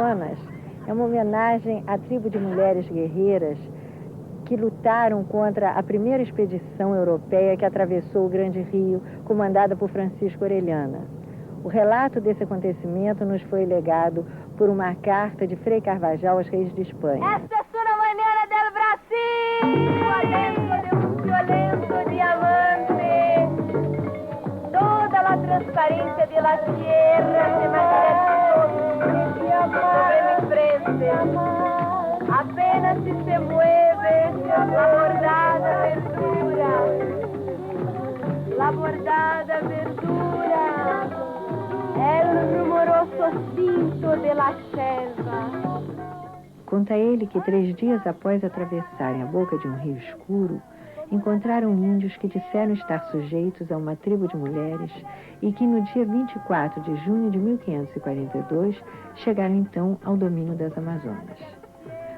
Amazonas é uma homenagem à tribo de mulheres guerreiras que lutaram contra a primeira expedição europeia que atravessou o Grande Rio, comandada por Francisco Orellana. O relato desse acontecimento nos foi legado por uma carta de Frei Carvajal aos reis de Espanha. Esta é a maneira del Brasil, adentro de un violento diamante, toda la transparencia de la tierra se materializa sobre mi frente, apenas si se mueve la bordada verdura, el rumoroso cinto de la selva. Conta ele que 3 dias após atravessarem a boca de um rio escuro, encontraram índios que disseram estar sujeitos a uma tribo de mulheres e que no dia 24 de junho de 1542 chegaram então ao domínio das Amazonas.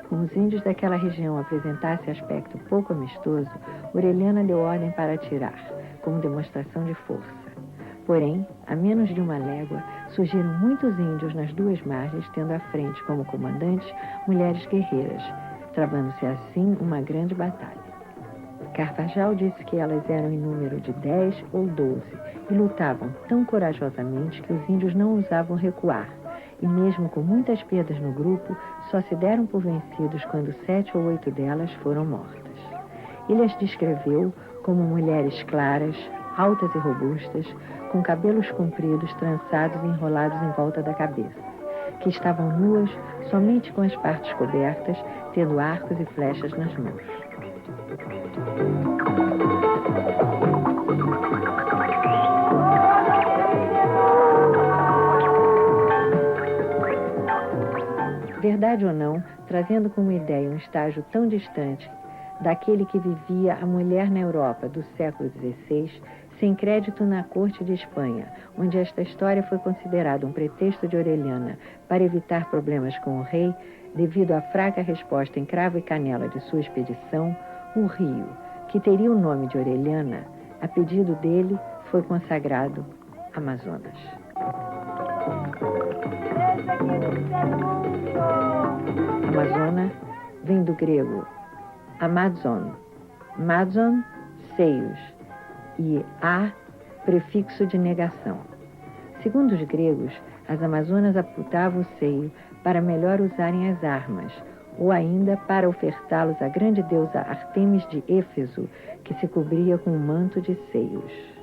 Como os índios daquela região apresentassem aspecto pouco amistoso, Orellana deu ordem para atirar, como demonstração de força. Porém, a menos de 1 légua, surgiram muitos índios nas 2 margens, tendo à frente como comandantes mulheres guerreiras, travando-se assim uma grande batalha. Carvajal disse que elas eram em número de 10 ou 12 e lutavam tão corajosamente que os índios não ousavam recuar, e mesmo com muitas perdas no grupo, só se deram por vencidos quando 7 ou 8 delas foram mortas. Ele as descreveu como mulheres claras, altas e robustas, com cabelos compridos, trançados e enrolados em volta da cabeça, que estavam nuas somente com as partes cobertas, tendo arcos e flechas nas mãos. Verdade ou não, trazendo como ideia um estágio tão distante daquele que vivia a mulher na Europa do século XVI, sem crédito na corte de Espanha, onde esta história foi considerada um pretexto de Orellana para evitar problemas com o rei, devido à fraca resposta em cravo e canela de sua expedição, o rio, que teria o nome de Orellana, a pedido dele, foi consagrado Amazonas. Amazona vem do grego Amazon, Mazon, seios, e a, prefixo de negação. Segundo os gregos, as Amazonas amputavam o seio para melhor usarem as armas, ou ainda para ofertá-los à grande deusa Artemis de Éfeso, que se cobria com um manto de seios.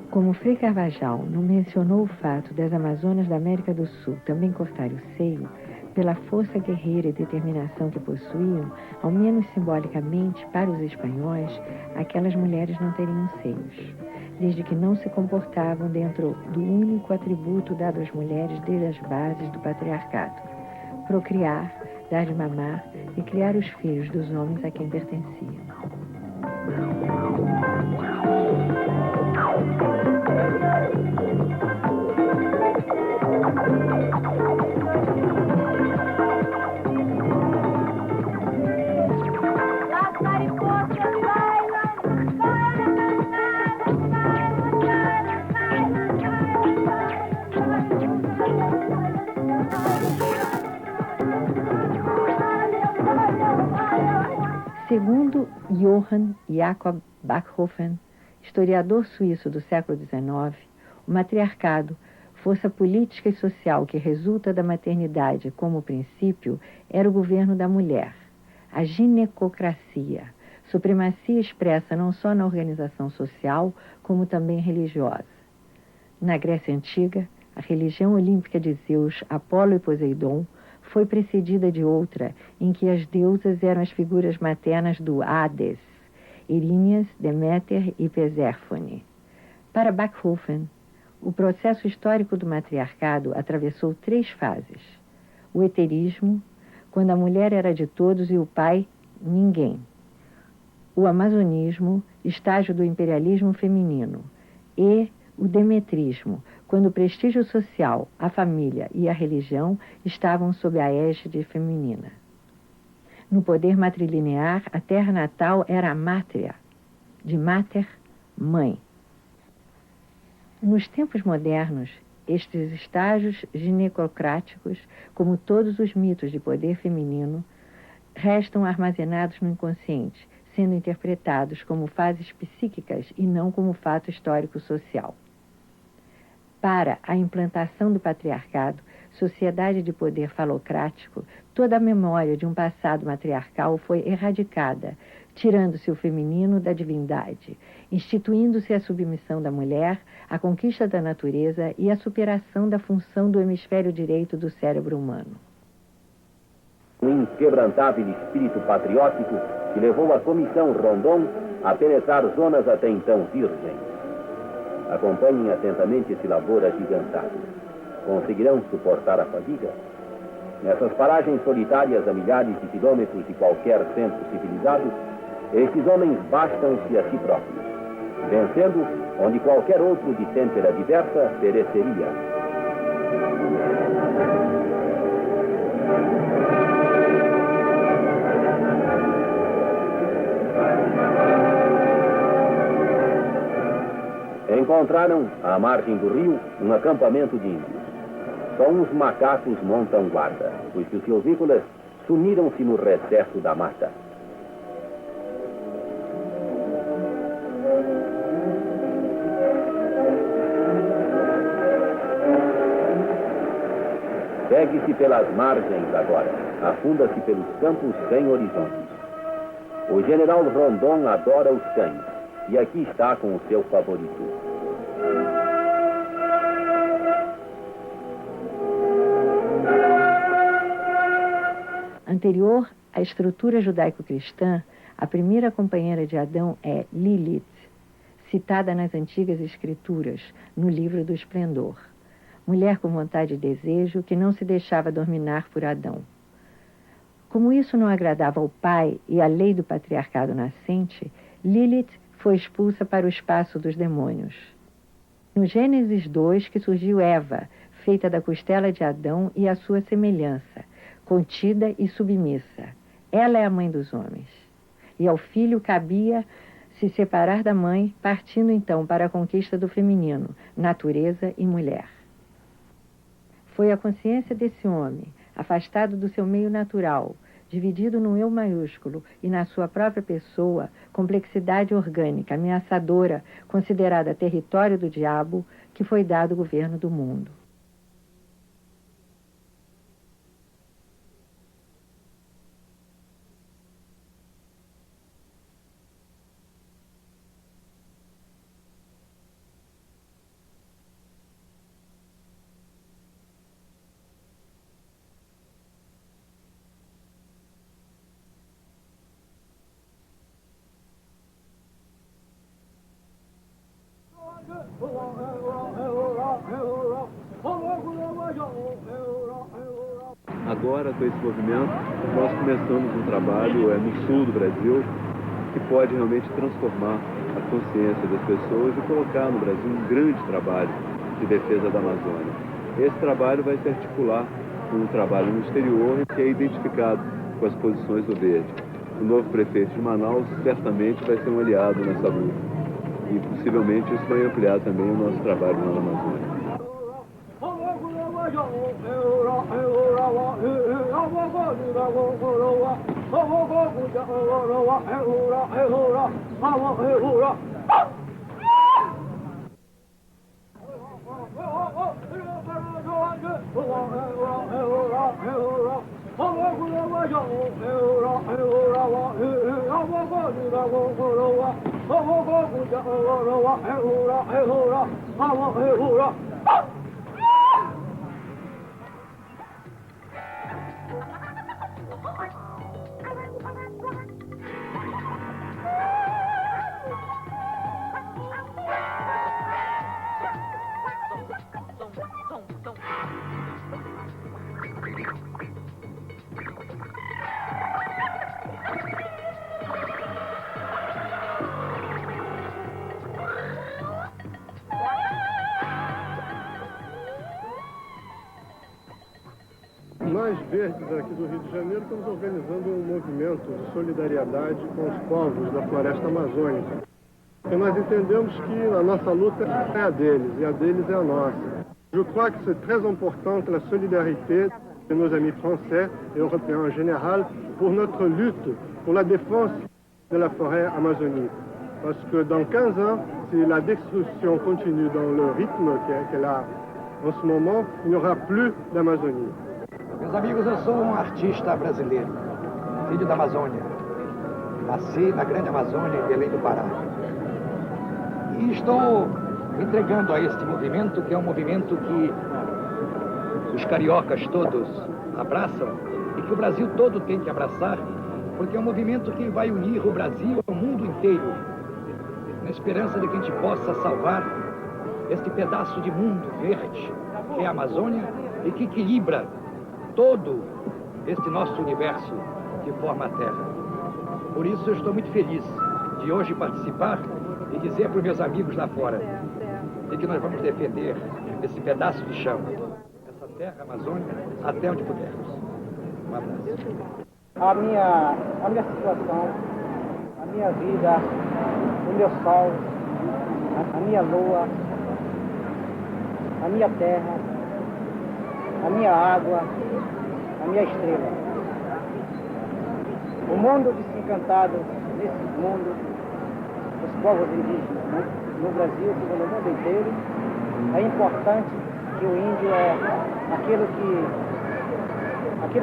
Como Frei Carvajal não mencionou o fato das Amazonas da América do Sul também cortarem o seio, pela força guerreira e determinação que possuíam, ao menos simbolicamente para os espanhóis, aquelas mulheres não teriam seios, desde que não se comportavam dentro do único atributo dado às mulheres desde as bases do patriarcado: procriar, dar de mamar e criar os filhos dos homens a quem pertenciam. Segundo Johann Jakob Backhofen, historiador suíço do século XIX, o matriarcado, força política e social que resulta da maternidade como princípio, era o governo da mulher, a ginecocracia, supremacia expressa não só na organização social, como também religiosa. Na Grécia Antiga, a religião olímpica de Zeus, Apolo e Poseidon foi precedida de outra, em que as deusas eram as figuras maternas do Hades, Erinyes, Deméter e Perséfone. Para Backhofen, o processo histórico do matriarcado atravessou 3 fases. O heterismo, quando a mulher era de todos e o pai, ninguém. o amazonismo, estágio do imperialismo feminino, e o demetrismo, quando o prestígio social, a família e a religião estavam sob a égide feminina. No poder matrilinear, a terra natal era a mátria, de mater, mãe. Nos tempos modernos, estes estágios ginecocráticos, como todos os mitos de poder feminino, restam armazenados no inconsciente, sendo interpretados como fases psíquicas e não como fato histórico-social. Para a implantação do patriarcado, sociedade de poder falocrático, toda a memória de um passado matriarcal foi erradicada, tirando-se o feminino da divindade, instituindo-se a submissão da mulher, a conquista da natureza e a superação da função do hemisfério direito do cérebro humano. Um inquebrantável espírito patriótico que levou a Comissão Rondon a penetrar zonas até então virgens. Acompanhem atentamente esse labor agigantado. Conseguirão suportar a fadiga? Nessas paragens solitárias a milhares de quilômetros de qualquer centro civilizado, estes homens bastam-se a si próprios, vencendo onde qualquer outro de têmpera diversa pereceria. Encontraram, à margem do rio, um acampamento de índios. Só uns macacos montam guarda, pois que os silvícolas sumiram-se no recesso da mata. Segue-se pelas margens agora, afunda-se pelos campos sem horizontes. O general Rondon adora os cães, e aqui está com o seu favorito. Anterior à estrutura judaico-cristã, a primeira companheira de Adão é Lilith, citada nas antigas escrituras, no livro do Esplendor. Mulher com vontade e desejo que não se deixava dominar por Adão. Como isso não agradava ao pai e à lei do patriarcado nascente, Lilith foi expulsa para o espaço dos demônios. No Gênesis 2 que surgiu Eva, feita da costela de Adão e à sua semelhança, contida e submissa. Ela é a mãe dos homens. E ao filho cabia se separar da mãe, partindo então para a conquista do feminino, natureza e mulher. Foi a consciência desse homem, afastado do seu meio natural, dividido no eu maiúsculo e na sua própria pessoa, complexidade orgânica, ameaçadora, considerada território do diabo, que foi dado o governo do mundo. Agora, com esse movimento, nós começamos um trabalho no sul do Brasil que pode realmente transformar a consciência das pessoas e colocar no Brasil um grande trabalho de defesa da Amazônia. Esse trabalho vai se articular com um trabalho no exterior que é identificado com as posições do verde. O novo prefeito de Manaus certamente vai ser um aliado nessa luta. E possivelmente isso vai ampliar também o nosso trabalho lá na Amazônia. mais verdes aqui do Rio de Janeiro estamos organizando um movimento de solidariedade com os povos da floresta amazônica. E nós entendemos que a nossa luta é a deles, e a deles é a nossa. Je crois que c'est très important la solidarité de nos amis français et européens en général pour notre lutte, pour la défense de la forêt amazonique. Parce que dans 15 ans, si la destruction continue dans le rythme qu'elle a en ce moment, il n'y aura plus d'Amazonie. Meus amigos, eu sou um artista brasileiro, filho da Amazônia. Nasci na grande Amazônia, em Belém do Pará. E estou me entregando a este movimento, que é um movimento que os cariocas todos abraçam e que o Brasil todo tem que abraçar, porque é um movimento que vai unir o Brasil ao mundo inteiro, na esperança de que a gente possa salvar este pedaço de mundo verde, que é a Amazônia, e que equilibra todo este nosso universo que forma a Terra. Por isso eu estou muito feliz de hoje participar e dizer para os meus amigos lá fora de que nós vamos defender esse pedaço de chão, essa terra amazônica, até onde pudermos. Um abraço. A minha situação, a minha vida, o meu sol, a minha lua, a minha terra, a minha água, a minha estrela. O mundo desencantado, nesse mundo, os povos indígenas, no Brasil, como no mundo inteiro, é importante que o índio é aquilo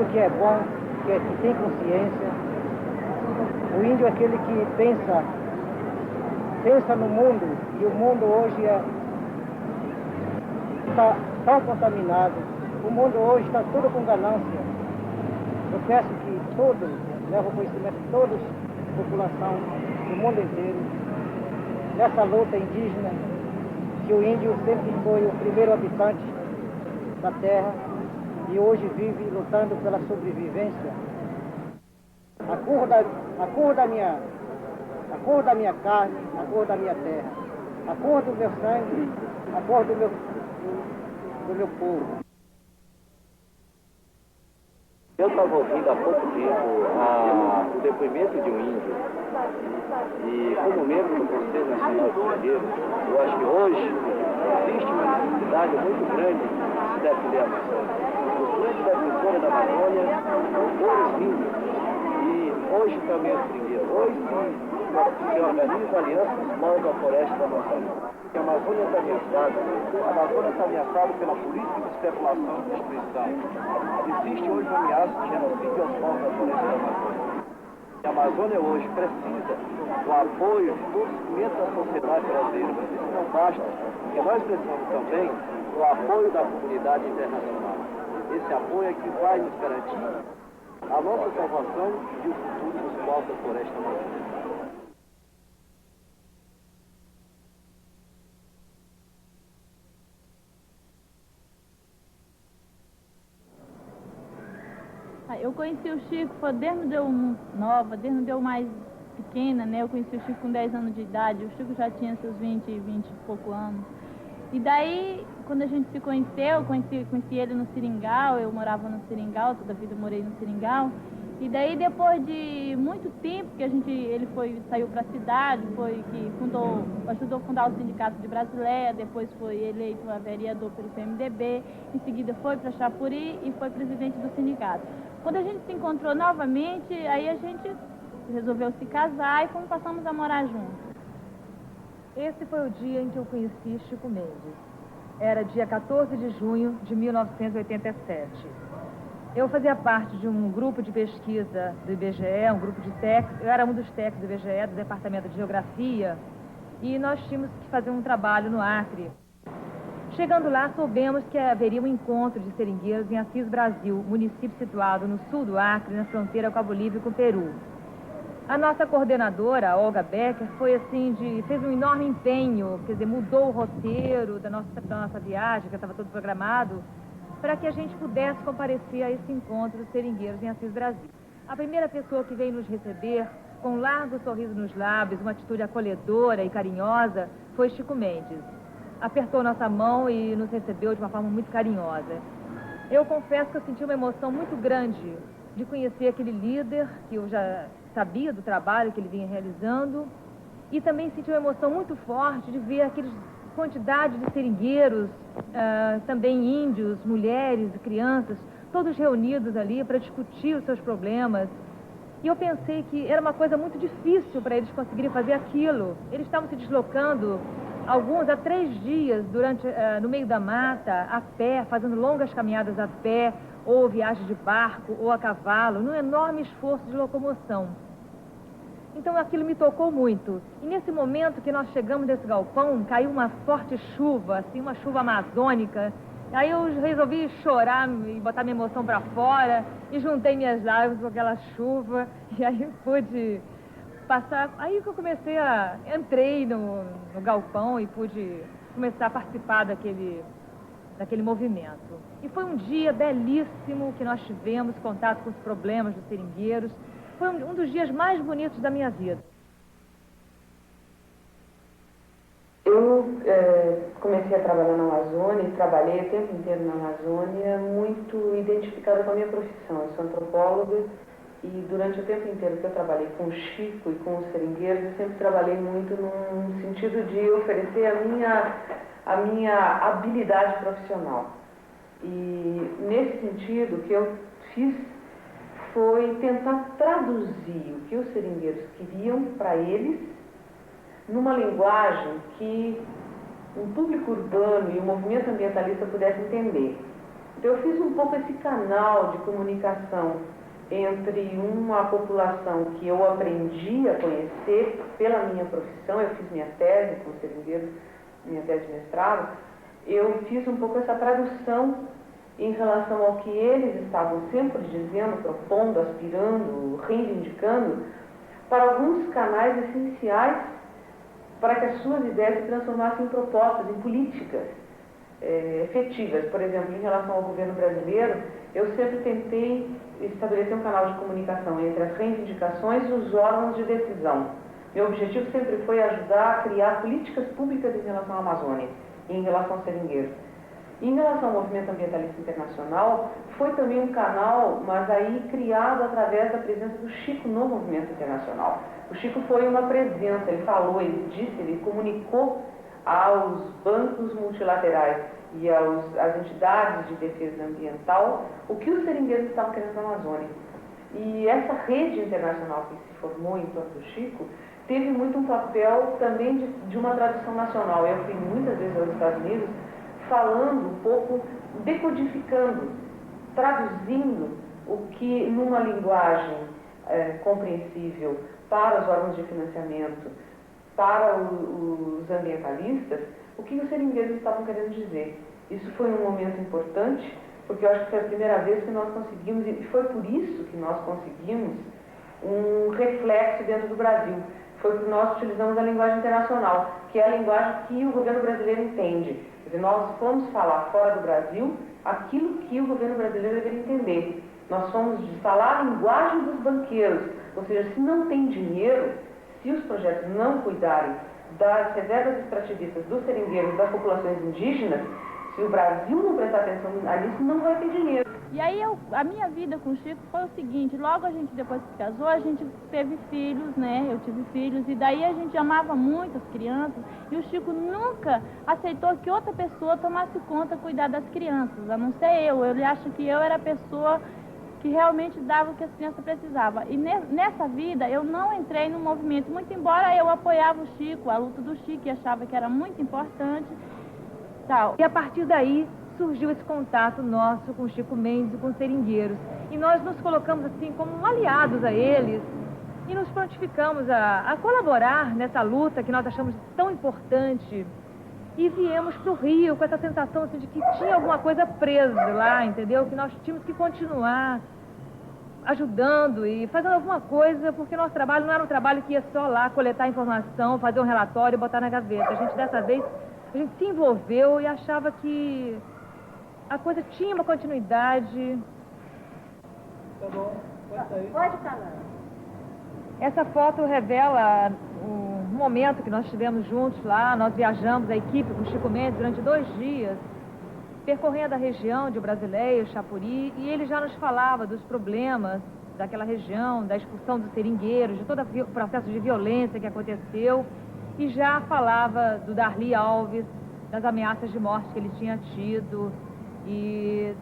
que é bom, que tem consciência. O índio é aquele que pensa no mundo, e o mundo hoje está tão contaminado. O mundo hoje está todo com ganância. Eu peço que todos levem o conhecimento de toda a população do mundo inteiro nessa luta indígena, que o índio sempre foi o primeiro habitante da terra e hoje vive lutando pela sobrevivência. A cor da minha carne, a cor da minha terra, a cor do meu sangue, a cor do meu povo. Eu estava ouvindo há pouco tempo o depoimento de um índio, e como membro do Conselho Nacional Estrangeiro, eu acho que hoje existe uma necessidade muito grande de se defender a Amazônia. Os grandes defensores da Amazônia são todos índios, e hoje também é extinguido. Hoje se organiza alianças dos povos da floresta da Amazônia. A Amazônia está ameaçada pela política de especulação e destruição. Existe hoje uma ameaça de genocídio aos povos da floresta da Amazônia. A Amazônia hoje precisa do apoio de todos os segmentos da sociedade brasileira, mas isso não basta, porque nós precisamos também do apoio da comunidade internacional. Esse apoio é que vai nos garantir a nossa salvação e o futuro dos povos da floresta amazônica. Eu conheci o Chico, foi desde eu nova, desde eu mais pequena, né? Eu conheci o Chico com 10 anos de idade, o Chico já tinha seus 20 e pouco anos. E daí, quando a gente se conheceu, conheci ele no Seringal, eu morava no Seringal, toda a vida eu morei no Seringal. E daí, depois de muito tempo que ele saiu para a cidade, ajudou a fundar o Sindicato de Brasileia, depois foi eleito a vereador pelo PMDB, em seguida foi para Chapuri e foi presidente do sindicato. Quando a gente se encontrou novamente, aí a gente resolveu se casar e passamos a morar juntos. Esse foi o dia em que eu conheci Chico Mendes. Era dia 14 de junho de 1987. Eu fazia parte de um grupo de pesquisa do IBGE, um grupo de técnicos. Eu era um dos técnicos do IBGE, do Departamento de Geografia, e nós tínhamos que fazer um trabalho no Acre. Chegando lá, soubemos que haveria um encontro de seringueiros em Assis Brasil, município situado no sul do Acre, na fronteira com a Bolívia e com o Peru. A nossa coordenadora, Olga Becker, fez um enorme empenho, quer dizer, mudou o roteiro da nossa viagem, que estava todo programado, para que a gente pudesse comparecer a esse encontro dos seringueiros em Assis Brasil. A primeira pessoa que veio nos receber, com um largo sorriso nos lábios, uma atitude acolhedora e carinhosa, foi Chico Mendes. Apertou nossa mão e nos recebeu de uma forma muito carinhosa. Eu confesso que eu senti uma emoção muito grande de conhecer aquele líder, que eu já sabia do trabalho que ele vinha realizando, e também senti uma emoção muito forte de ver aqueles quantidade de seringueiros, também índios, mulheres e crianças, todos reunidos ali para discutir os seus problemas. E eu pensei que era uma coisa muito difícil para eles conseguirem fazer aquilo. Eles estavam se deslocando, alguns há 3 dias, no meio da mata, a pé, fazendo longas caminhadas a pé, ou viagem de barco, ou a cavalo, num enorme esforço de locomoção. Então aquilo me tocou muito. E nesse momento que nós chegamos nesse galpão, caiu uma forte chuva, assim, uma chuva amazônica. Aí eu resolvi chorar e botar minha emoção para fora e juntei minhas lágrimas com aquela chuva. E aí pude passar. Aí que eu entrei no galpão e pude começar a participar daquele movimento. E foi um dia belíssimo que nós tivemos contato com os problemas dos seringueiros. Foi um dos dias mais bonitos da minha vida. Eu comecei a trabalhar na Amazônia e trabalhei o tempo inteiro na Amazônia muito identificada com a minha profissão. Eu sou antropóloga e durante o tempo inteiro que eu trabalhei com o Chico e com os seringueiros, eu sempre trabalhei muito num sentido de oferecer a minha habilidade profissional. E nesse sentido, o que eu fiz foi tentar traduzir o que os seringueiros queriam para eles numa linguagem que um público urbano e o movimento ambientalista pudessem entender. Então eu fiz um pouco esse canal de comunicação entre uma população que eu aprendi a conhecer pela minha profissão, eu fiz minha tese com os seringueiros, minha tese de mestrado, eu fiz um pouco essa tradução em relação ao que eles estavam sempre dizendo, propondo, aspirando, reivindicando, para alguns canais essenciais para que as suas ideias se transformassem em propostas, em políticas efetivas. Por exemplo, em relação ao governo brasileiro, eu sempre tentei estabelecer um canal de comunicação entre as reivindicações e os órgãos de decisão. Meu objetivo sempre foi ajudar a criar políticas públicas em relação à Amazônia e em relação aos seringueiros. Em relação ao movimento ambientalista internacional, foi também um canal, mas aí criado através da presença do Chico no movimento internacional. O Chico foi uma presença, ele falou, ele disse, ele comunicou aos bancos multilaterais e às entidades de defesa ambiental o que os seringueiros estavam querendo na Amazônia. E essa rede internacional que se formou em torno do Chico teve muito um papel também de uma tradução nacional. Eu fui muitas vezes aos Estados Unidos falando um pouco, decodificando, traduzindo o que numa linguagem compreensível para os órgãos de financiamento, para os ambientalistas, o que os seringueiros estavam querendo dizer. Isso foi um momento importante, porque eu acho que foi a primeira vez que nós conseguimos, e foi por isso que nós conseguimos um reflexo dentro do Brasil. Foi porque nós utilizamos a linguagem internacional, que é a linguagem que o governo brasileiro entende. Quer dizer, nós fomos falar fora do Brasil aquilo que o governo brasileiro deveria entender. Nós fomos falar a linguagem dos banqueiros, ou seja, se não tem dinheiro, se os projetos não cuidarem das reservas extrativistas, dos seringueiros, das populações indígenas, se o Brasil não prestar atenção nisso, não vai ter dinheiro. E aí a minha vida com o Chico foi o seguinte, logo a gente depois que casou, a gente teve filhos, né? Eu tive filhos, e daí a gente amava muito as crianças, e o Chico nunca aceitou que outra pessoa tomasse conta, cuidar das crianças, a não ser eu. Ele acha que eu era a pessoa que realmente dava o que as crianças precisavam. E nessa vida eu não entrei no movimento, muito embora eu apoiava o Chico, a luta do Chico, e achava que era muito importante, tal. E a partir daí surgiu esse contato nosso com o Chico Mendes e com os seringueiros. E nós nos colocamos assim como aliados a eles e nos prontificamos a colaborar nessa luta que nós achamos tão importante. E viemos para o Rio com essa sensação assim, de que tinha alguma coisa presa lá, entendeu? Que nós tínhamos que continuar ajudando e fazendo alguma coisa, porque nosso trabalho não era um trabalho que ia só lá coletar informação, fazer um relatório e botar na gaveta. A gente, dessa vez, a gente se envolveu e achava que a coisa tinha uma continuidade. Tá bom, pode sair. Pode falar. Essa foto revela o momento que nós estivemos juntos lá. Nós viajamos, a equipe, com o Chico Mendes, durante 2 dias. percorrendo a região de Brasileia, Chapuri, e ele já nos falava dos problemas daquela região, da expulsão dos seringueiros, de todo o processo de violência que aconteceu, e já falava do Darli Alves, das ameaças de morte que ele tinha tido, e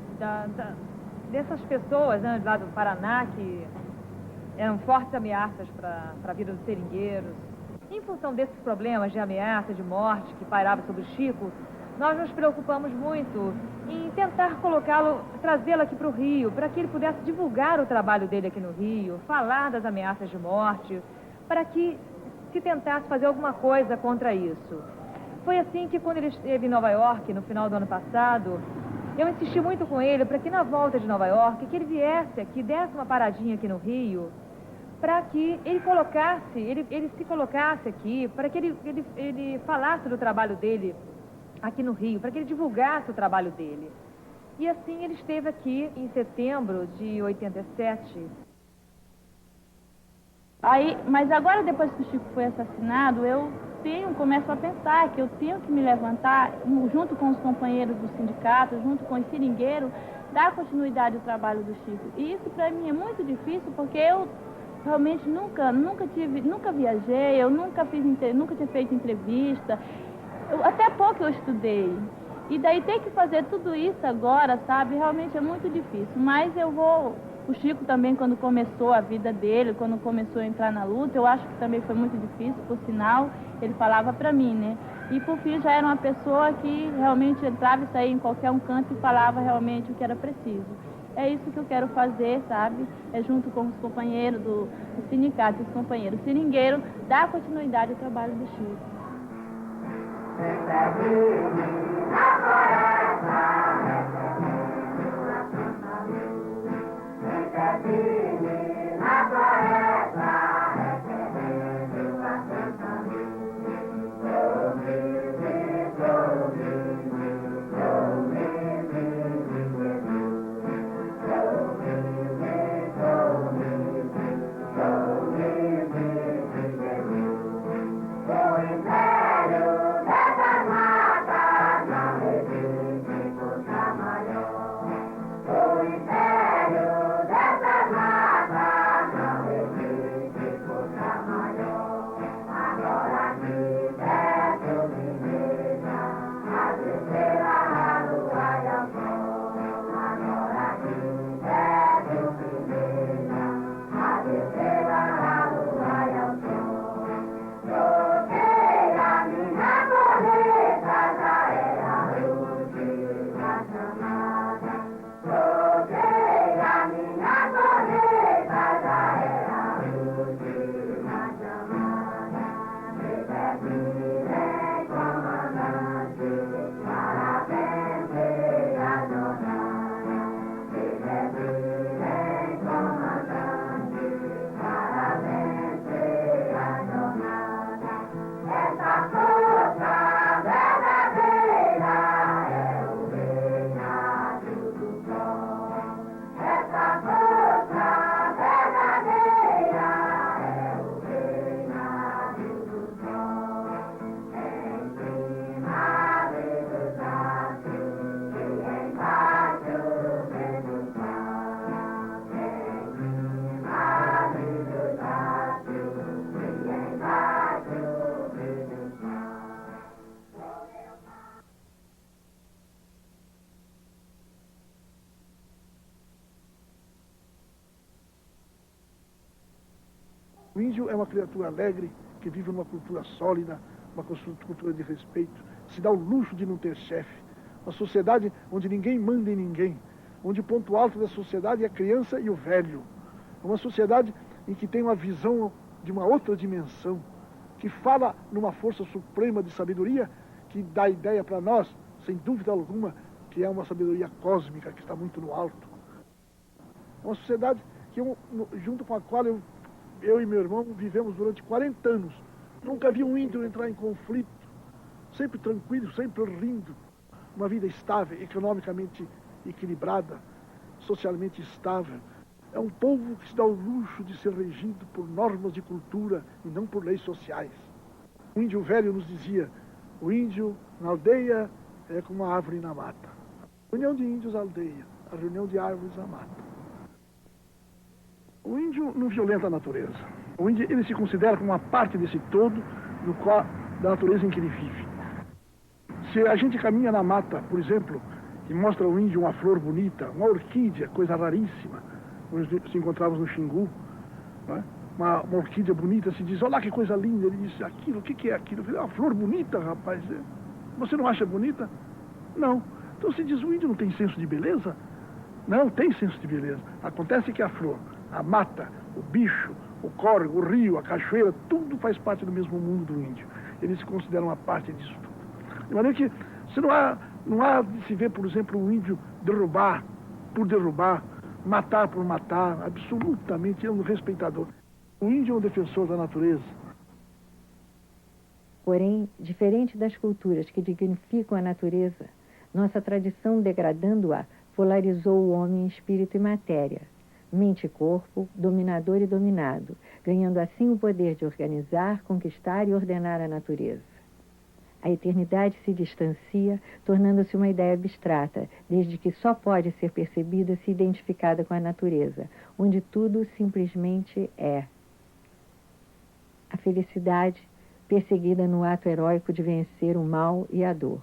dessas pessoas, né, lá do Paraná, que eram fortes ameaças para a vida dos seringueiros. Em função desses problemas de ameaça, de morte que pairavam sobre o Chico, nós nos preocupamos muito em tentar colocá-lo, trazê-lo aqui para o Rio, para que ele pudesse divulgar o trabalho dele aqui no Rio, falar das ameaças de morte, para que se tentasse fazer alguma coisa contra isso. Foi assim que, quando ele esteve em Nova York, no final do ano passado, eu insisti muito com ele para que, na volta de Nova York, que ele viesse aqui, desse uma paradinha aqui no Rio, para que ele colocasse, ele se colocasse aqui, para que ele falasse do trabalho dele aqui no Rio, para que ele divulgasse o trabalho dele. E assim ele esteve aqui em setembro de 87. Mas agora, depois que o Chico foi assassinado, eu começo a pensar que eu tenho que me levantar, junto com os companheiros do sindicato, junto com os seringueiros, dar continuidade ao trabalho do Chico. E isso para mim é muito difícil, porque eu realmente nunca viajei, eu nunca tinha feito entrevista, até pouco eu estudei. E daí ter que fazer tudo isso agora, sabe, realmente é muito difícil. Mas o Chico também, quando começou a vida dele, quando começou a entrar na luta, eu acho que também foi muito difícil, por sinal, ele falava pra mim, né? E por fim já era uma pessoa que realmente entrava e saía em qualquer um canto e falava realmente o que era preciso. É isso que eu quero fazer, sabe? É junto com os companheiros do sindicato, os companheiros seringueiros, dar continuidade ao trabalho do Chico. O índio é uma criatura alegre, que vive numa cultura sólida, uma cultura de respeito, se dá o luxo de não ter chefe. Uma sociedade onde ninguém manda em ninguém, onde o ponto alto da sociedade é a criança e o velho. Uma sociedade em que tem uma visão de uma outra dimensão, que fala numa força suprema de sabedoria, que dá ideia para nós, sem dúvida alguma, que é uma sabedoria cósmica, que está muito no alto. É uma sociedade que junto com a qual eu e meu irmão vivemos durante 40 anos. Nunca vi um índio entrar em conflito, sempre tranquilo, sempre rindo. Uma vida estável, economicamente equilibrada, socialmente estável. É um povo que se dá o luxo de ser regido por normas de cultura e não por leis sociais. O índio velho nos dizia, o índio na aldeia é como uma árvore na mata. Reunião de índios aldeia, a reunião de árvores a mata. O índio não violenta a natureza. O índio, ele se considera como uma parte desse todo da natureza em que ele vive. Se a gente caminha na mata, por exemplo, e mostra ao índio uma flor bonita, uma orquídea, coisa raríssima, nós se encontramos no Xingu, né? Uma orquídea bonita, se diz, olha que coisa linda. Ele disse, aquilo, o que é aquilo? Eu falei, uma flor bonita, rapaz. Você não acha bonita? Não. Então se diz, o índio não tem senso de beleza? Não, tem senso de beleza. Acontece que a flor, a mata, o bicho, o córrego, o rio, a cachoeira, tudo faz parte do mesmo mundo do índio. Ele se considera uma parte disso tudo. De maneira que se não há de se ver, por exemplo, o índio derrubar por derrubar, matar por matar, absolutamente é um respeitador. O índio é um defensor da natureza. Porém, diferente das culturas que dignificam a natureza, nossa tradição degradando-a polarizou o homem em espírito e matéria, mente e corpo, dominador e dominado, ganhando assim o poder de organizar, conquistar e ordenar a natureza. A eternidade se distancia, tornando-se uma ideia abstrata, desde que só pode ser percebida se identificada com a natureza, onde tudo simplesmente é. A felicidade, perseguida no ato heróico de vencer o mal e a dor.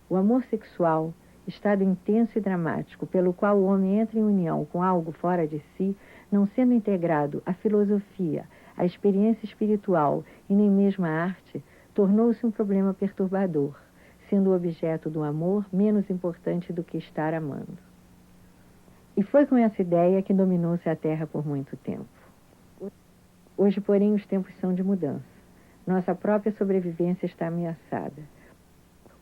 O amor sexual, estado intenso e dramático pelo qual o homem entra em união com algo fora de si, não sendo integrado à filosofia, à experiência espiritual e nem mesmo à arte, tornou-se um problema perturbador, sendo o objeto do amor menos importante do que estar amando. E foi com essa ideia que dominou-se a Terra por muito tempo. Hoje, porém, os tempos são de mudança. Nossa própria sobrevivência está ameaçada.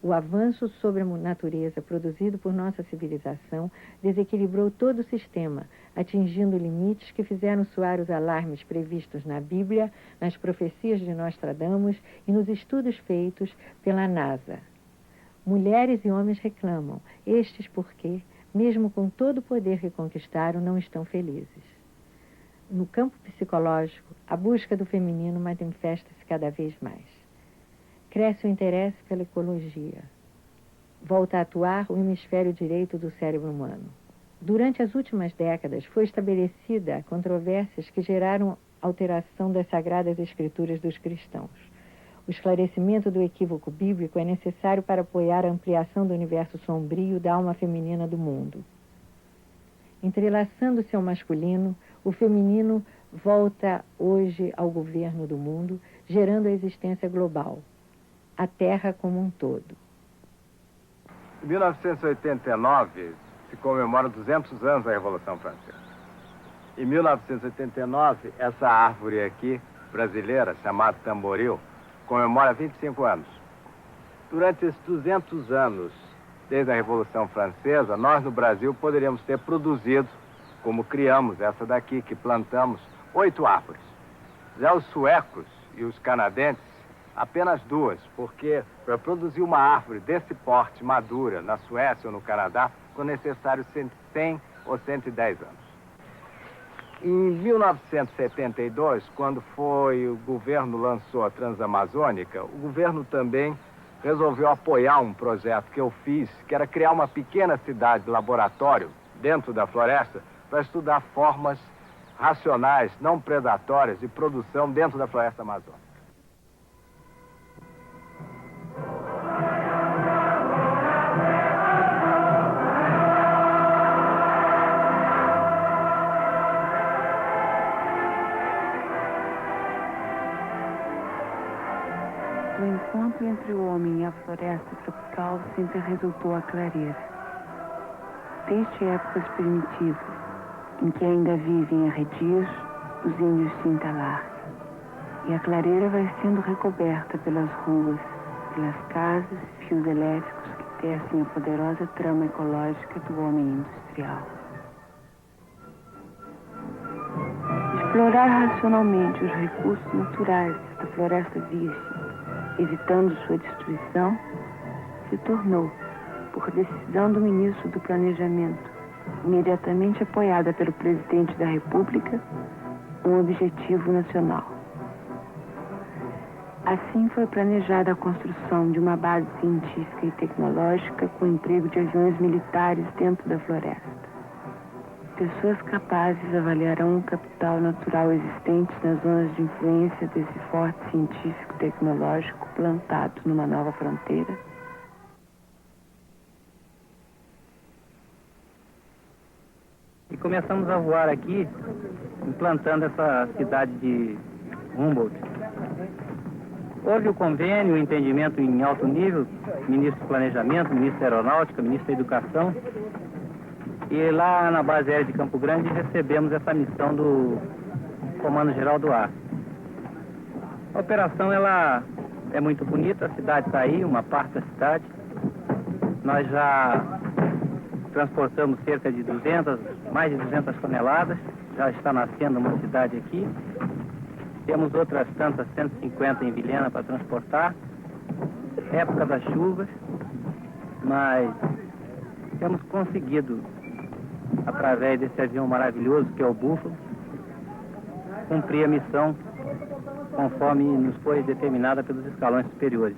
O avanço sobre a natureza produzido por nossa civilização desequilibrou todo o sistema, atingindo limites que fizeram soar os alarmes previstos na Bíblia, nas profecias de Nostradamus e nos estudos feitos pela NASA. Mulheres e homens reclamam, estes porque, mesmo com todo o poder que conquistaram, não estão felizes. No campo psicológico, a busca do feminino manifesta-se cada vez mais. Cresce o interesse pela ecologia. Volta a atuar o hemisfério direito do cérebro humano. Durante as últimas décadas, foi estabelecida controvérsias que geraram alteração das sagradas escrituras dos cristãos. O esclarecimento do equívoco bíblico é necessário para apoiar a ampliação do universo sombrio da alma feminina do mundo. Entrelaçando-se ao masculino, o feminino volta hoje ao governo do mundo, gerando a existência global, a Terra como um todo. Em 1989, se comemora 200 anos da Revolução Francesa. Em 1989, essa árvore aqui, brasileira, chamada tamboril, comemora 25 anos. Durante esses 200 anos, desde a Revolução Francesa, nós no Brasil poderíamos ter produzido, como criamos essa daqui, que plantamos, 8 árvores. Já os suecos e os canadenses, apenas 2, porque para produzir uma árvore desse porte madura na Suécia ou no Canadá, foi necessário 100 ou 110 anos. Em 1972, quando o governo lançou a Transamazônica, o governo também resolveu apoiar um projeto que eu fiz, que era criar uma pequena cidade laboratório dentro da floresta para estudar formas racionais, não predatórias, de produção dentro da floresta amazônica. O encontro entre o homem e a floresta tropical sempre resultou a clareira. Desde épocas primitivas, em que ainda vivem arredios, os índios se entrelaçam. E a clareira vai sendo recoberta pelas ruas, pelas casas, fios elétricos que tecem a poderosa trama ecológica do homem industrial. Explorar racionalmente os recursos naturais desta floresta virgem, evitando sua destruição, se tornou, por decisão do ministro do Planejamento, imediatamente apoiada pelo presidente da República, um objetivo nacional. Assim foi planejada a construção de uma base científica e tecnológica com emprego de aviões militares dentro da floresta. Pessoas capazes avaliarão o capital natural existente nas zonas de influência desse forte científico e tecnológico plantado numa nova fronteira. E começamos a voar aqui, implantando essa cidade de Humboldt. Houve o convênio, o entendimento em alto nível, ministro do Planejamento, ministro da Aeronáutica, ministro da Educação. E lá na base aérea de Campo Grande recebemos essa missão do Comando Geral do Ar. A operação ela é muito bonita, a cidade está aí, uma parte da cidade. Nós já transportamos cerca de mais de 200 toneladas, já está nascendo uma cidade aqui. Temos outras tantas, 150 em Vilhena para transportar. Época das chuvas, mas temos conseguido, através desse avião maravilhoso que é o Búfalo, cumprir a missão conforme nos foi determinada pelos escalões superiores.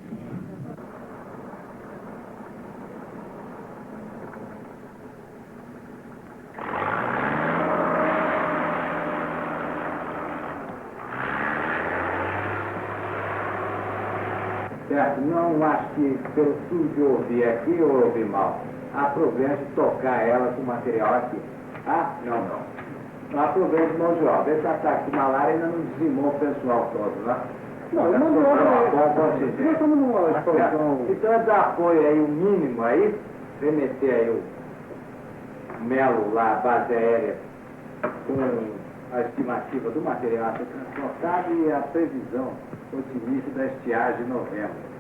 Certo, não acho que pelo sul de ouvir aqui ou ouvir mal, há problema de tocar ela com material aqui. Ah, não. Não há problema de mão de obra. Esse ataque de malária ainda não dizimou o pessoal todo, né? Não, eu não nós estamos numa expansão. Então é dar apoio aí, o mínimo aí, remeter aí o Melo lá, a base aérea, com a estimativa do material a ser transportado e a previsão otimista da estiagem de novembro.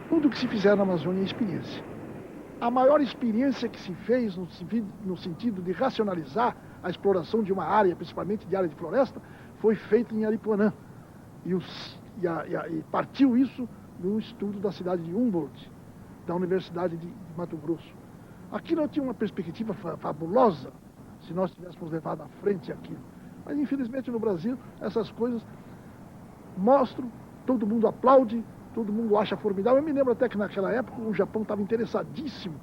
Tudo que se fizer na Amazônia é experiência. A maior experiência que se fez no sentido de racionalizar a exploração de uma área, principalmente de área de floresta, foi feita em Aripuanã. E partiu isso de um estudo da cidade de Humboldt, da Universidade de Mato Grosso. Aqui nós tínhamos uma perspectiva fabulosa, se nós tivéssemos levado à frente aquilo. Mas, infelizmente, no Brasil, essas coisas mostram, todo mundo aplaude, todo mundo acha formidável. Eu me lembro até que naquela época o Japão estava interessadíssimo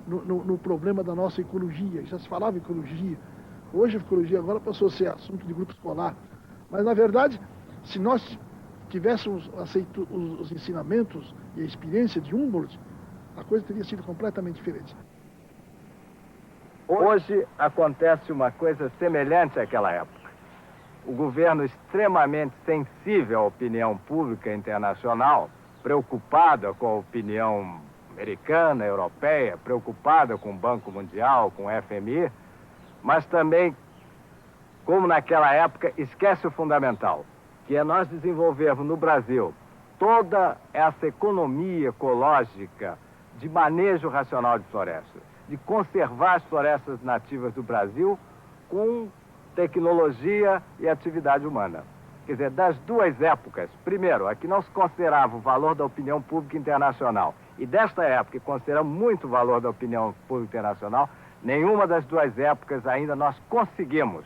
no problema da nossa ecologia. Já se falava em ecologia. Hoje a ecologia agora passou a ser assunto de grupo escolar. Mas, na verdade, se nós tivéssemos aceito os ensinamentos e a experiência de Humboldt, a coisa teria sido completamente diferente. Hoje acontece uma coisa semelhante àquela época. O governo extremamente sensível à opinião pública internacional, preocupada com a opinião americana, europeia, preocupada com o Banco Mundial, com o FMI, mas também, como naquela época, esquece o fundamental, que é nós desenvolvermos no Brasil toda essa economia ecológica de manejo racional de florestas, de conservar as florestas nativas do Brasil com tecnologia e atividade humana. Quer dizer, das duas épocas, primeiro, a que não se considerava o valor da opinião pública internacional, e desta época, que consideramos muito o valor da opinião pública internacional, nenhuma das duas épocas ainda nós conseguimos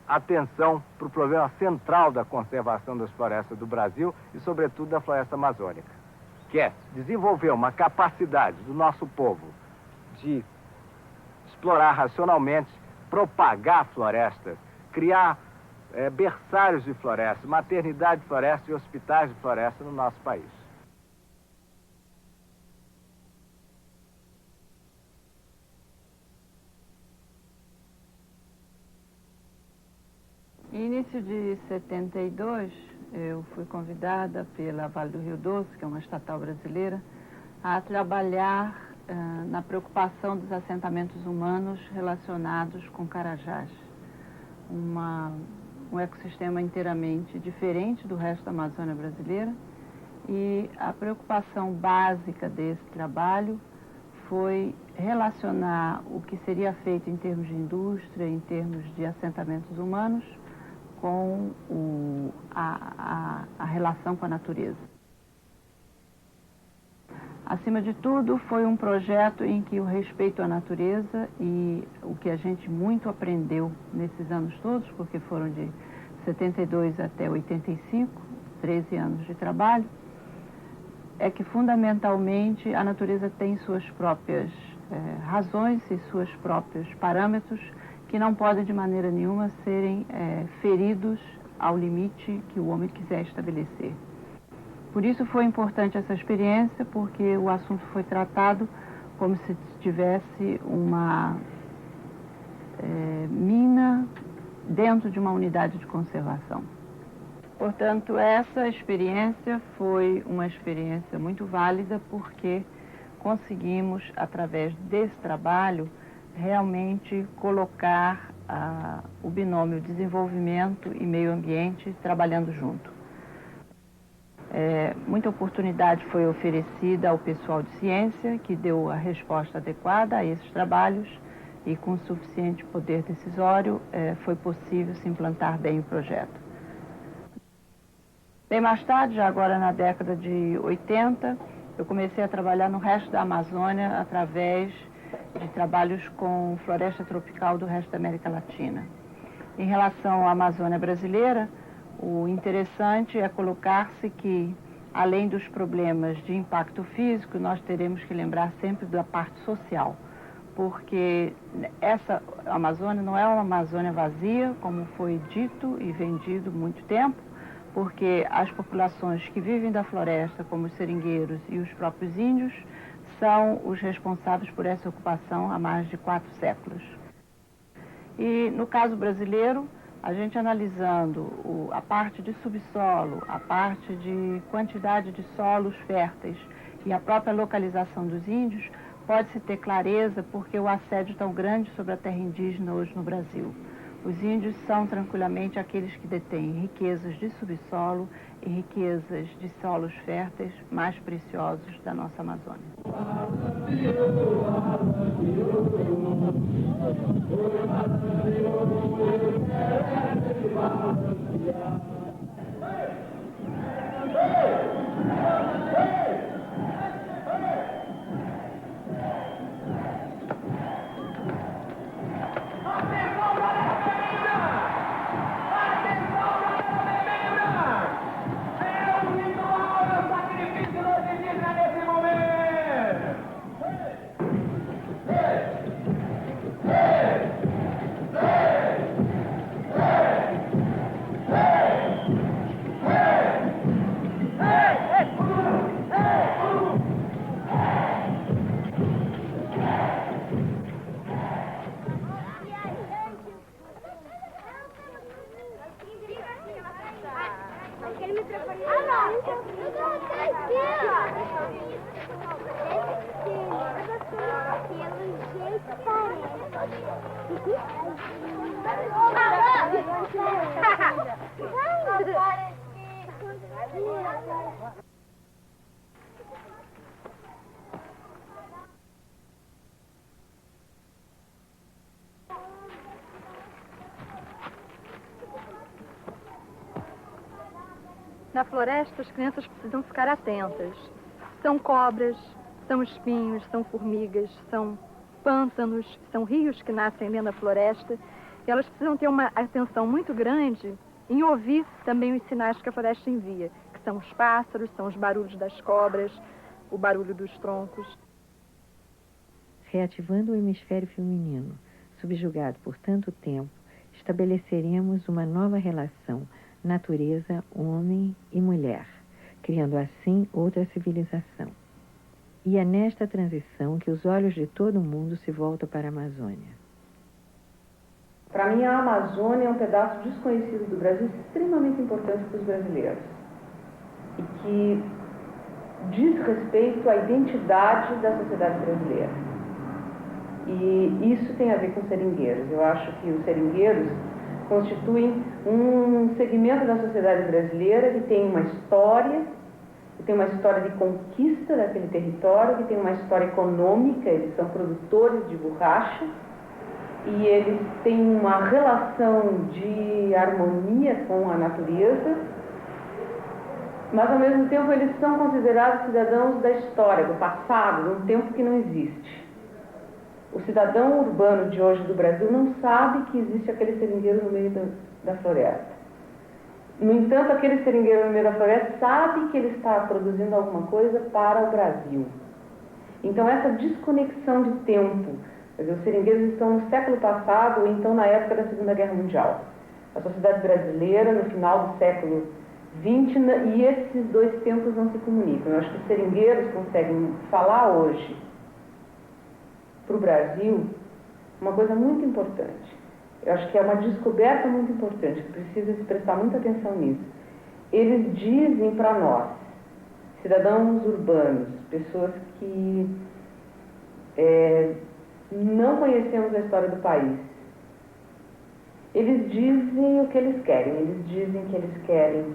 atenção para o problema central da conservação das florestas do Brasil e, sobretudo, da floresta amazônica, que é desenvolver uma capacidade do nosso povo de explorar racionalmente, propagar florestas, criar berçários de floresta, maternidade de floresta e hospitais de floresta no nosso país. No início de 72, eu fui convidada pela Vale do Rio Doce, que é uma estatal brasileira, a trabalhar na preocupação dos assentamentos humanos relacionados com Carajás. Um ecossistema inteiramente diferente do resto da Amazônia brasileira, e a preocupação básica desse trabalho foi relacionar o que seria feito em termos de indústria, em termos de assentamentos humanos, com a relação com a natureza. Acima de tudo, foi um projeto em que o respeito à natureza e o que a gente muito aprendeu nesses anos todos, porque foram de 72 até 85, 13 anos de trabalho, é que fundamentalmente a natureza tem suas próprias razões e seus próprios parâmetros que não podem de maneira nenhuma serem feridos ao limite que o homem quiser estabelecer. Por isso foi importante essa experiência, porque o assunto foi tratado como se tivesse uma mina dentro de uma unidade de conservação. Portanto, essa experiência foi uma experiência muito válida, porque conseguimos, através desse trabalho, realmente colocar o binômio desenvolvimento e meio ambiente trabalhando junto. Muita oportunidade foi oferecida ao pessoal de ciência, que deu a resposta adequada a esses trabalhos, e com suficiente poder decisório foi possível se implantar bem o projeto. Bem mais tarde, já agora na década de 80, eu comecei a trabalhar no resto da Amazônia através de trabalhos com floresta tropical do resto da América Latina. Em relação à Amazônia brasileira, o interessante é colocar-se que, além dos problemas de impacto físico, nós teremos que lembrar sempre da parte social, porque essa Amazônia não é uma Amazônia vazia, como foi dito e vendido muito tempo, porque as populações que vivem da floresta, como os seringueiros e os próprios índios, são os responsáveis por essa ocupação há mais de 4 séculos. E no caso brasileiro, a gente analisando a parte de subsolo, a parte de quantidade de solos férteis e a própria localização dos índios, pode-se ter clareza porque o assédio tão grande sobre a terra indígena hoje no Brasil. Os índios são tranquilamente aqueles que detêm riquezas de subsolo e riquezas de solos férteis mais preciosos da nossa Amazônia. Na floresta, as crianças precisam ficar atentas. São cobras, são espinhos, são formigas, são pântanos, são rios que nascem dentro da floresta. E elas precisam ter uma atenção muito grande em ouvir também os sinais que a floresta envia, que são os pássaros, são os barulhos das cobras, o barulho dos troncos. Reativando o hemisfério feminino, subjugado por tanto tempo, estabeleceremos uma nova relação natureza, homem e mulher, criando assim outra civilização. E é nesta transição que os olhos de todo mundo se voltam para a Amazônia. Para mim, a Amazônia é um pedaço desconhecido do Brasil, extremamente importante para os brasileiros, e que diz respeito à identidade da sociedade brasileira. E isso tem a ver com seringueiros. Eu acho que os seringueiros constituem um segmento da sociedade brasileira que tem uma história, que tem uma história de conquista daquele território, que tem uma história econômica. Eles são produtores de borracha e eles têm uma relação de harmonia com a natureza mas ao mesmo tempo eles são considerados cidadãos da história, do passado, de um tempo que não existe. O cidadão urbano de hoje do Brasil não sabe que existe aquele seringueiro no meio da floresta. No entanto, aquele seringueiro no meio da floresta sabe que ele está produzindo alguma coisa para o Brasil. Então, essa desconexão de tempo, quer dizer, os seringueiros estão no século passado ou então na época da Segunda Guerra Mundial. A sociedade brasileira, no final do século XX, e esses dois tempos não se comunicam. Eu acho que os seringueiros conseguem falar hoje para o Brasil uma coisa muito importante. Eu acho que é uma descoberta muito importante, que precisa se prestar muita atenção nisso. Eles dizem para nós, cidadãos urbanos, pessoas que não conhecemos a história do país, eles dizem o que eles querem. Eles dizem que eles querem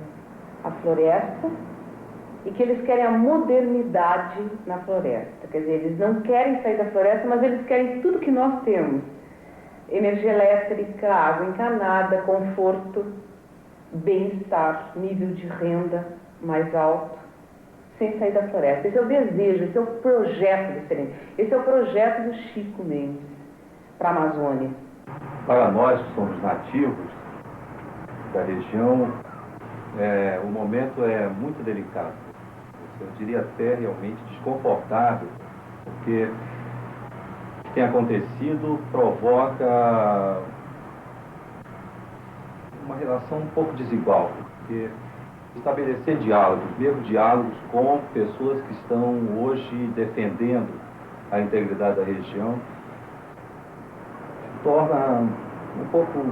a floresta e que eles querem a modernidade na floresta. Quer dizer, eles não querem sair da floresta, mas eles querem tudo que nós temos. Energia elétrica, água encanada, conforto, bem-estar, nível de renda mais alto, sem sair da floresta. Esse é o desejo, esse é o projeto do Seringueiro. Esse é o projeto do Chico Mendes para a Amazônia. Para nós que somos nativos da região, o momento é muito delicado. Eu diria até realmente desconfortável, porque o que tem acontecido provoca uma relação um pouco desigual, porque estabelecer diálogos, mesmo diálogos com pessoas que estão hoje defendendo a integridade da região, se torna um pouco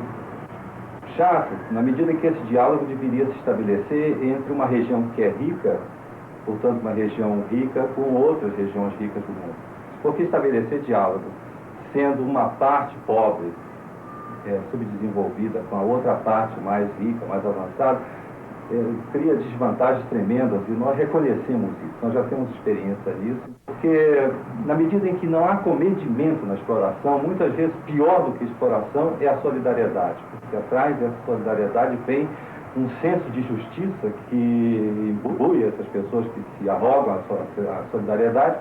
chato, na medida em que esse diálogo deveria se estabelecer entre uma região que é rica, portanto uma região rica com outras regiões ricas do mundo. Porque estabelecer diálogo sendo uma parte pobre, subdesenvolvida, com a outra parte mais rica, mais avançada, cria desvantagens tremendas, e nós reconhecemos isso, nós já temos experiência nisso, porque na medida em que não há comedimento na exploração, muitas vezes pior do que exploração é a solidariedade, porque atrás dessa solidariedade vem um senso de justiça que imbui essas pessoas que se arrogam a solidariedade,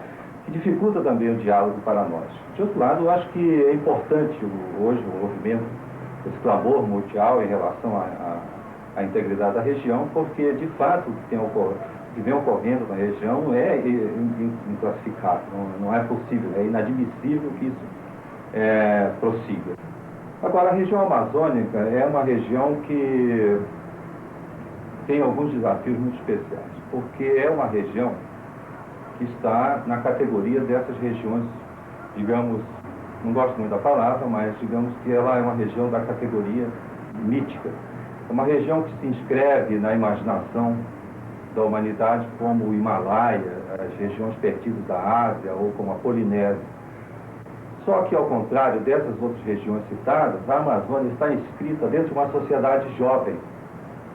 que dificulta também o diálogo para nós. De outro lado, eu acho que é importante hoje o movimento, esse clamor mundial em relação à integridade da região, porque de fato o que vem ocorrendo na região é inclassificável, não é possível, é inadmissível que isso prossiga. Agora, a região amazônica é uma região que tem alguns desafios muito especiais, porque é uma região que está na categoria dessas regiões, digamos, não gosto muito da palavra, mas digamos que ela é uma região da categoria mítica. É uma região que se inscreve na imaginação da humanidade como o Himalaia, as regiões perdidas da Ásia ou como a Polinésia. Só que, ao contrário dessas outras regiões citadas, a Amazônia está inscrita dentro de uma sociedade jovem,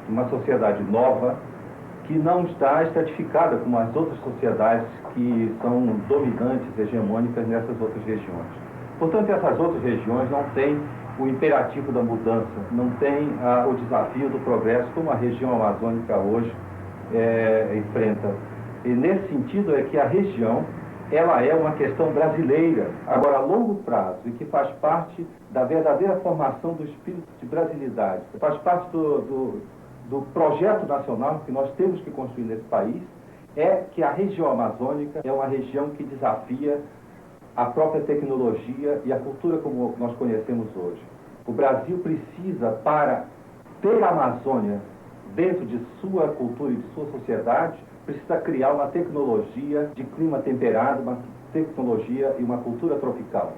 uma sociedade nova, que não está estratificada como as outras sociedades que são dominantes, hegemônicas nessas outras regiões. Portanto, essas outras regiões não têm o imperativo da mudança, não têm o desafio do progresso como a região amazônica hoje enfrenta. E nesse sentido é que a região, ela é uma questão brasileira, agora a longo prazo, e que faz parte da verdadeira formação do espírito de brasilidade, faz parte do projeto nacional que nós temos que construir nesse país, é que a região amazônica é uma região que desafia a própria tecnologia e a cultura como nós conhecemos hoje. O Brasil precisa, para ter a Amazônia dentro de sua cultura e de sua sociedade, precisa criar uma tecnologia de clima temperado, uma tecnologia e uma cultura tropical.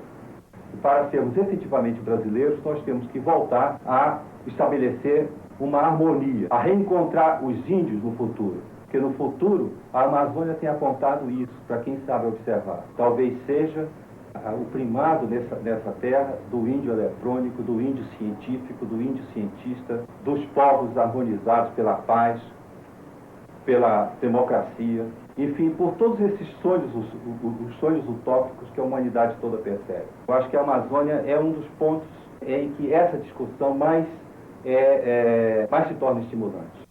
E para sermos efetivamente brasileiros, nós temos que voltar a estabelecer uma harmonia, a reencontrar os índios no futuro. Porque no futuro, a Amazônia tem apontado isso, para quem sabe observar. Talvez seja o primado nessa terra do índio eletrônico, do índio científico, do índio cientista, dos povos harmonizados pela paz, pela democracia, enfim, por todos esses sonhos, os sonhos utópicos que a humanidade toda percebe. Eu acho que a Amazônia é um dos pontos em que essa discussão mais se torna estimulante.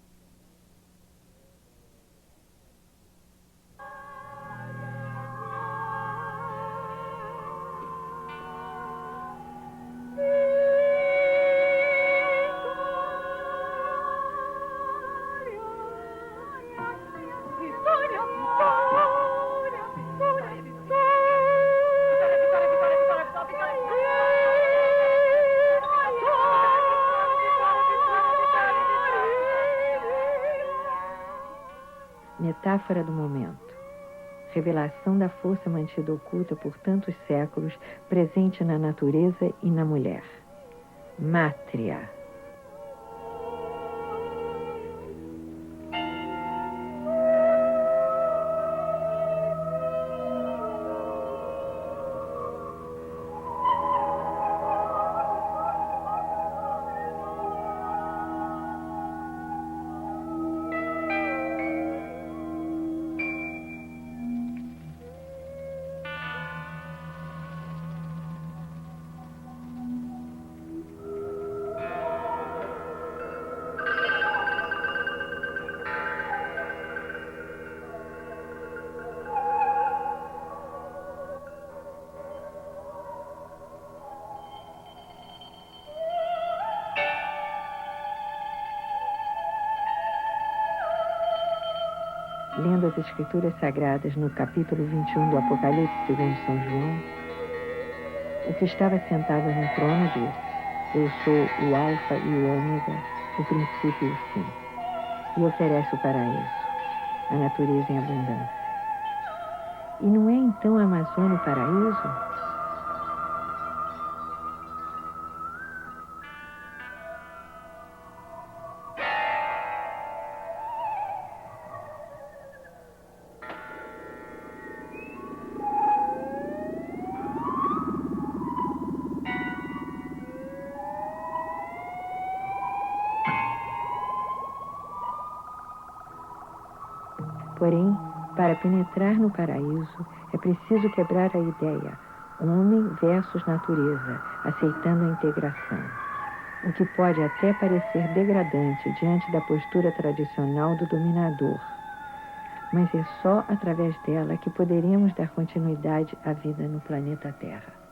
metáfora do momento, revelação da força mantida oculta por tantos séculos, presente na natureza e na mulher. Mátria. Lendo as Escrituras Sagradas no capítulo 21 do Apocalipse segundo São João, o que estava sentado no trono disse: Eu sou o Alfa e o Ômega, o princípio e o fim. E oferece o paraíso, a natureza em abundância. E não é então a Amazônia o paraíso? Porém, para penetrar no paraíso, é preciso quebrar a ideia homem versus natureza, aceitando a integração. O que pode até parecer degradante diante da postura tradicional do dominador. Mas é só através dela que poderemos dar continuidade à vida no planeta Terra.